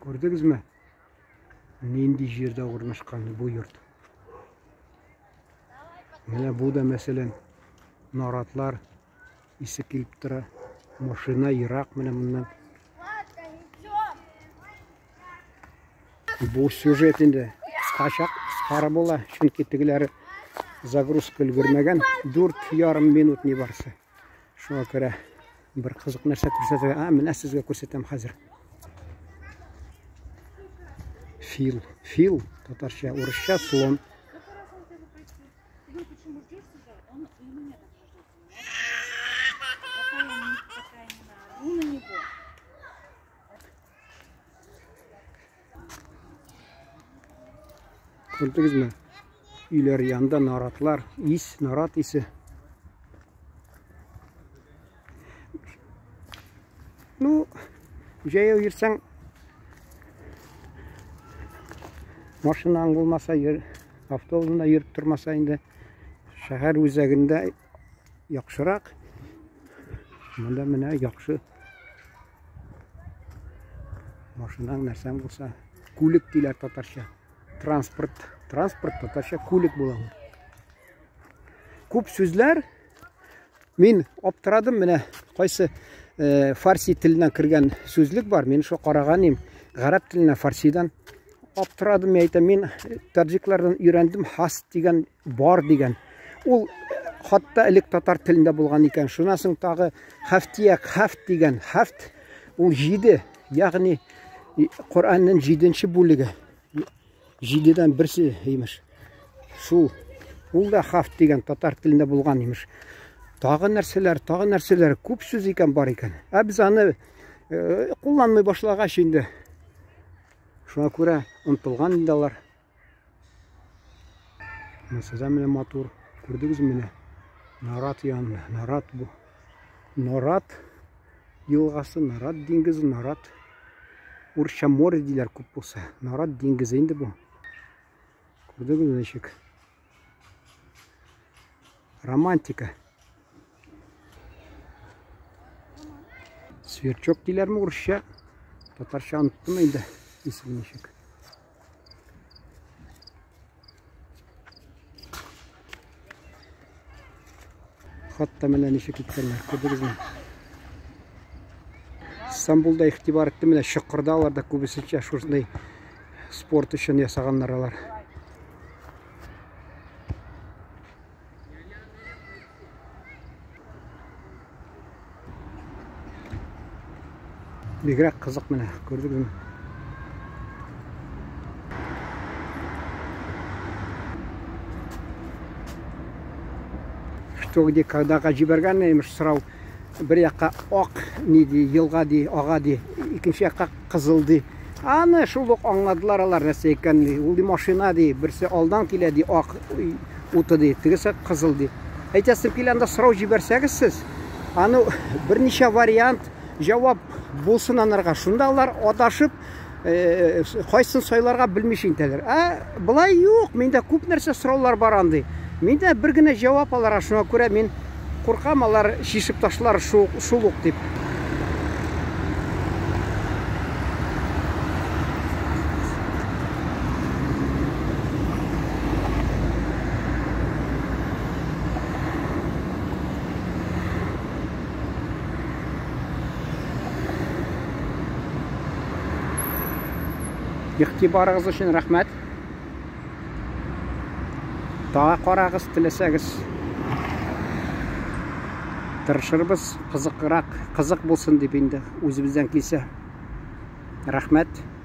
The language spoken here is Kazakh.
Gördünüz mü? Nindi жерде орнашкан bu yurt. Міне bu da mesela naratlar isi kelip тұра. Машина Irak mine bundan. Bu sюжетінде қысқара бола, çünkü тегілері загрузка үлгермеген 4,5 минут не барсы. Шуңа көре бір қызық нәрсе көрсетіп, міне сізге көрсетем қазір. Фил, татарша, орысша слон. Gördünüz mü? Üyler yanında naratlar, narat isi. Ну, жаяу жүрсең, машинаң болмаса, автобусында жүріп тұрмаса, енді шәһәр өзегінде яқшырақ. Мұнда міне яқшы. Машинаң нәрсең болса, көлік дейлер татарша. Transport татарша көлік болады. Көп сөздер мен аптырадым, міне қайсы фарси тілінен кірген сөзлік бар. Мен шо қарағаным ғарап тілінен фарсидан аптырадым. Мен таджиклардан үйрендім, хас деген бар деген. Ол хатта әлік татар тілінде болған екен. Шунасын тағы хафтияк, хафт деген. Хафт ол жиді, яғни Құранның 7-ші бөлігі. Жидеден бірсі емеш. Ол да хафт деген татар тілінде болған емеш. Тағы нәрселер көп сөз екен бар екен. Біз аны қолданмай башлаға шейінде. Шуңа көре ұмтылған едалар. Сіза міне мотор. Көрдіңіз міне. Нарат яны. Нарат бұл. Нарат елғасы, нарат деңгізі, нарат. Орысша море дейлер көп болса. Нарат деңгізі енді бұл. Көрдіңіз нешік. Романтика. Сверчок дейлер ме орысша? Татарша ұныттым енді. Есігі нешік. Қатта міне нешік еткенлер. Көрдіңіз ме? İstanbul'da ihtibar ettim de şıkkırdalarda көбісінше şurasындай sport үшін ясағанlar алар. Бигрәк қызық міне, көрдіңіз ме? Что где когда жіберген емеш сұрау. Bir yakka ak neydi, yılga di, ağa di, ikinci yakka kızıl di. Anı şuluk anladılar alar nese ekenli. Ol di maşina di, birisi aldan kile di, ak utu di, tigisi kızıl di. Aytasım kilanda sırav jiberseniz siz. Anı bir neçe variant cevap bulsun anarga. Şunda alar adaşıp, kaysın sayılarga bilmişin teler. Bulay yok, mende köp nerse sıravlar barandı. Mende bir güne cevap alar, şuna göre men Korkam alar şişip taşlar şuluk deyip. İhtibarınız için rahmet. Daha qarağız тілесеңіз. Тырышырбыз, қызық болсын деп енді өзімізден келсе. Рахмет.